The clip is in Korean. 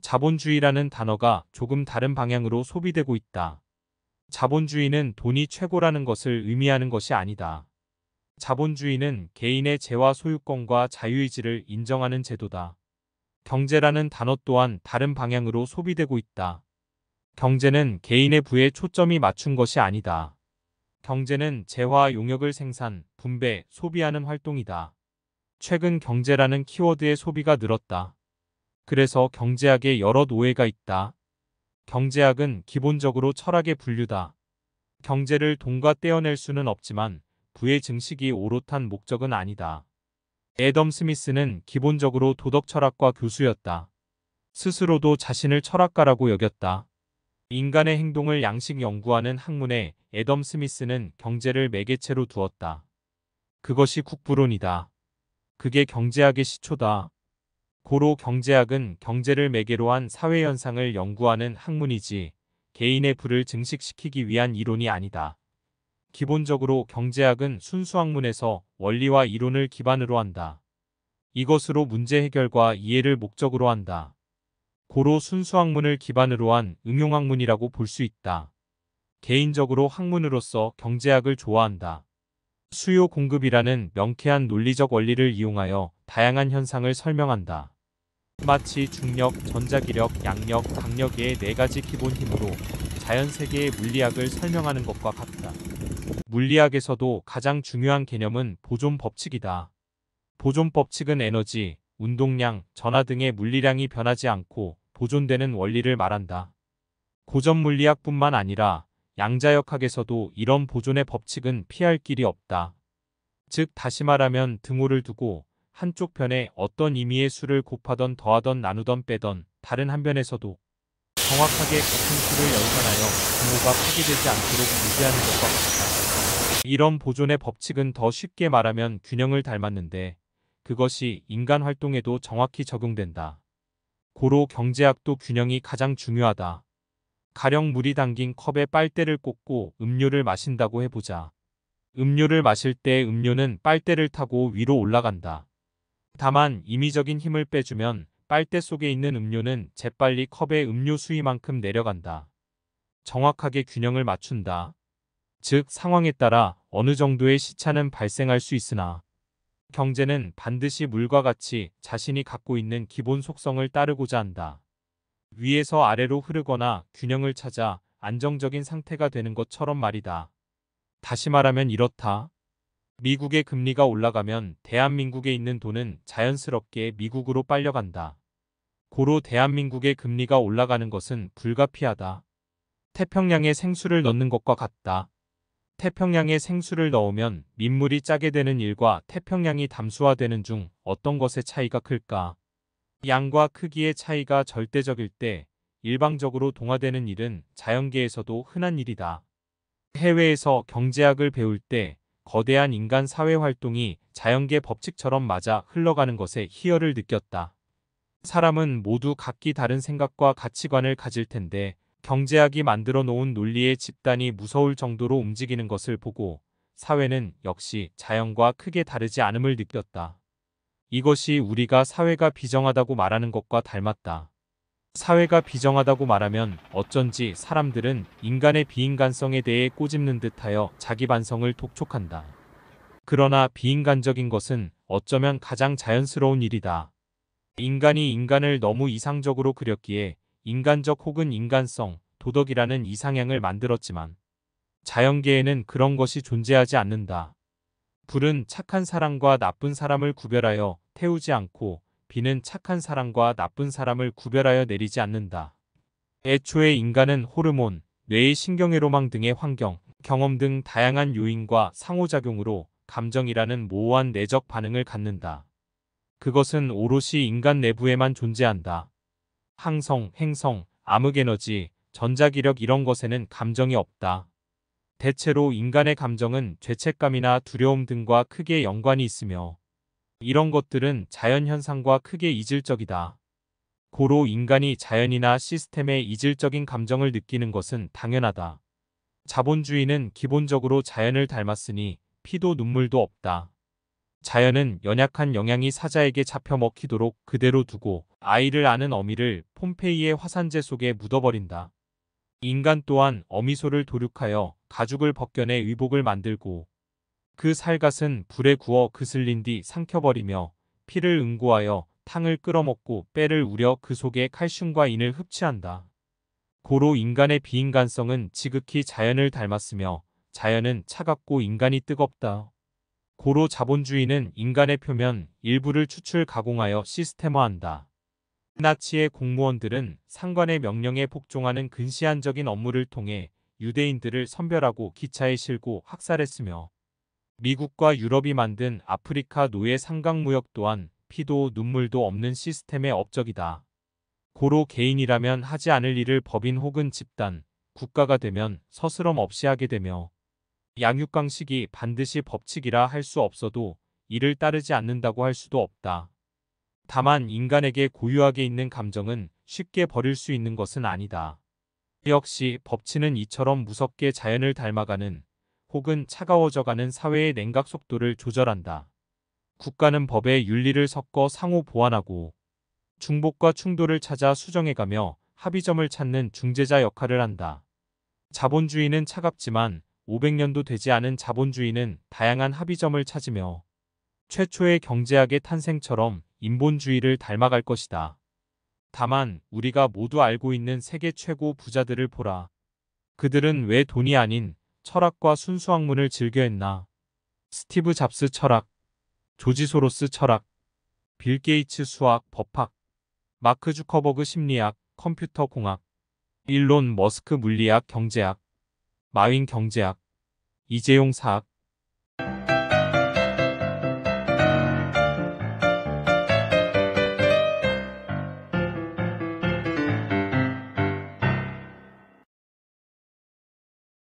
자본주의라는 단어가 조금 다른 방향으로 소비되고 있다. 자본주의는 돈이 최고라는 것을 의미하는 것이 아니다. 자본주의는 개인의 재화 소유권과 자유의지를 인정하는 제도다. 경제라는 단어 또한 다른 방향으로 소비되고 있다. 경제는 개인의 부에 초점이 맞춘 것이 아니다. 경제는 재화 용역을 생산, 분배, 소비하는 활동이다. 최근 경제라는 키워드의 소비가 늘었다. 그래서 경제학에 여러 오해가 있다. 경제학은 기본적으로 철학의 분류다. 경제를 돈과 떼어낼 수는 없지만 부의 증식이 오롯한 목적은 아니다. 애덤 스미스는 기본적으로 도덕 철학과 교수였다. 스스로도 자신을 철학가라고 여겼다. 인간의 행동을 양식 연구하는 학문에 애덤 스미스는 경제를 매개체로 두었다. 그것이 국부론이다. 그게 경제학의 시초다. 고로 경제학은 경제를 매개로 한 사회현상을 연구하는 학문이지 개인의 부를 증식시키기 위한 이론이 아니다. 기본적으로 경제학은 순수학문에서 원리와 이론을 기반으로 한다. 이것으로 문제 해결과 이해를 목적으로 한다. 고로 순수학문을 기반으로 한 응용학문이라고 볼 수 있다. 개인적으로 학문으로서 경제학을 좋아한다. 수요 공급이라는 명쾌한 논리적 원리를 이용하여 다양한 현상을 설명한다. 마치 중력, 전자기력, 양력, 강력의 네 가지 기본 힘으로 자연세계의 물리학을 설명하는 것과 같다. 물리학에서도 가장 중요한 개념은 보존 법칙이다. 보존 법칙은 에너지, 운동량, 전하 등의 물리량이 변하지 않고 보존되는 원리를 말한다. 고전 물리학뿐만 아니라 양자역학에서도 이런 보존의 법칙은 피할 길이 없다. 즉 다시 말하면 등호를 두고 한쪽 편에 어떤 임의의 수를 곱하던 더하던 나누던 빼던 다른 한 변에서도 정확하게 같은 수를 연산하여 등호가 파괴되지 않도록 유지하는 것과 같다. 이런 보존의 법칙은 더 쉽게 말하면 균형을 닮았는데 그것이 인간 활동에도 정확히 적용된다. 고로 경제학도 균형이 가장 중요하다. 가령 물이 담긴 컵에 빨대를 꽂고 음료를 마신다고 해보자. 음료를 마실 때 음료는 빨대를 타고 위로 올라간다. 다만 임의적인 힘을 빼주면 빨대 속에 있는 음료는 재빨리 컵의 음료 수위만큼 내려간다. 정확하게 균형을 맞춘다. 즉 상황에 따라 어느 정도의 시차는 발생할 수 있으나 경제는 반드시 물과 같이 자신이 갖고 있는 기본 속성을 따르고자 한다. 위에서 아래로 흐르거나 균형을 찾아 안정적인 상태가 되는 것처럼 말이다. 다시 말하면 이렇다. 미국의 금리가 올라가면 대한민국에 있는 돈은 자연스럽게 미국으로 빨려간다. 고로 대한민국의 금리가 올라가는 것은 불가피하다. 태평양에 생수를 넣는 것과 같다. 태평양에 생수를 넣으면 민물이 짜게 되는 일과 태평양이 담수화되는 중 어떤 것의 차이가 클까? 양과 크기의 차이가 절대적일 때 일방적으로 동화되는 일은 자연계에서도 흔한 일이다. 해외에서 경제학을 배울 때 거대한 인간 사회 활동이 자연계 법칙처럼 맞아 흘러가는 것에 희열을 느꼈다. 사람은 모두 각기 다른 생각과 가치관을 가질 텐데 경제학이 만들어 놓은 논리의 집단이 무서울 정도로 움직이는 것을 보고 사회는 역시 자연과 크게 다르지 않음을 느꼈다. 이것이 우리가 사회가 비정하다고 말하는 것과 닮았다. 사회가 비정하다고 말하면 어쩐지 사람들은 인간의 비인간성에 대해 꼬집는 듯하여 자기 반성을 독촉한다. 그러나 비인간적인 것은 어쩌면 가장 자연스러운 일이다. 인간이 인간을 너무 이상적으로 그렸기에 인간적 혹은 인간성, 도덕이라는 이상향을 만들었지만 자연계에는 그런 것이 존재하지 않는다. 불은 착한 사람과 나쁜 사람을 구별하여 태우지 않고 비는 착한 사람과 나쁜 사람을 구별하여 내리지 않는다. 애초에 인간은 호르몬, 뇌의 신경회로망 등의 환경, 경험 등 다양한 요인과 상호작용으로 감정이라는 모호한 내적 반응을 갖는다. 그것은 오롯이 인간 내부에만 존재한다. 항성, 행성, 암흑에너지, 전자기력 이런 것에는 감정이 없다. 대체로 인간의 감정은 죄책감이나 두려움 등과 크게 연관이 있으며 이런 것들은 자연현상과 크게 이질적이다. 고로 인간이 자연이나 시스템의 이질적인 감정을 느끼는 것은 당연하다. 자본주의는 기본적으로 자연을 닮았으니 피도 눈물도 없다. 자연은 연약한 영양이 사자에게 잡혀 먹히도록 그대로 두고 아이를 아는 어미를 폼페이의 화산재 속에 묻어버린다. 인간 또한 어미소를 도륙하여 가죽을 벗겨내 의복을 만들고 그 살갗은 불에 구워 그슬린 뒤 삼켜버리며 피를 응고하여 탕을 끓여먹고 뼈를 우려 그 속에 칼슘과 인을 흡취한다. 고로 인간의 비인간성은 지극히 자연을 닮았으며 자연은 차갑고 인간이 뜨겁다. 고로 자본주의는 인간의 표면 일부를 추출 가공하여 시스템화한다. 나치의 공무원들은 상관의 명령에 복종하는 근시안적인 업무를 통해 유대인들을 선별하고 기차에 실고 학살했으며 미국과 유럽이 만든 아프리카 노예 상강무역 또한 피도 눈물도 없는 시스템의 업적이다. 고로 개인이라면 하지 않을 일을 법인 혹은 집단, 국가가 되면 서스럼 없이 하게 되며 양육강식이 반드시 법칙이라 할 수 없어도 이를 따르지 않는다고 할 수도 없다. 다만 인간에게 고유하게 있는 감정은 쉽게 버릴 수 있는 것은 아니다. 역시 법치는 이처럼 무섭게 자연을 닮아가는 혹은 차가워져가는 사회의 냉각 속도를 조절한다. 국가는 법에 윤리를 섞어 상호 보완하고 중복과 충돌을 찾아 수정해가며 합의점을 찾는 중재자 역할을 한다. 자본주의는 차갑지만 500년도 되지 않은 자본주의는 다양한 합의점을 찾으며 최초의 경제학의 탄생처럼 인본주의를 닮아갈 것이다. 다만 우리가 모두 알고 있는 세계 최고 부자들을 보라. 그들은 왜 돈이 아닌 철학과 순수학문을 즐겨했나? 스티브 잡스 철학, 조지 소로스 철학, 빌 게이츠 수학, 법학, 마크 주커버그 심리학, 컴퓨터 공학, 일론 머스크 물리학, 경제학, 마윈 경제학, 이재용 사학,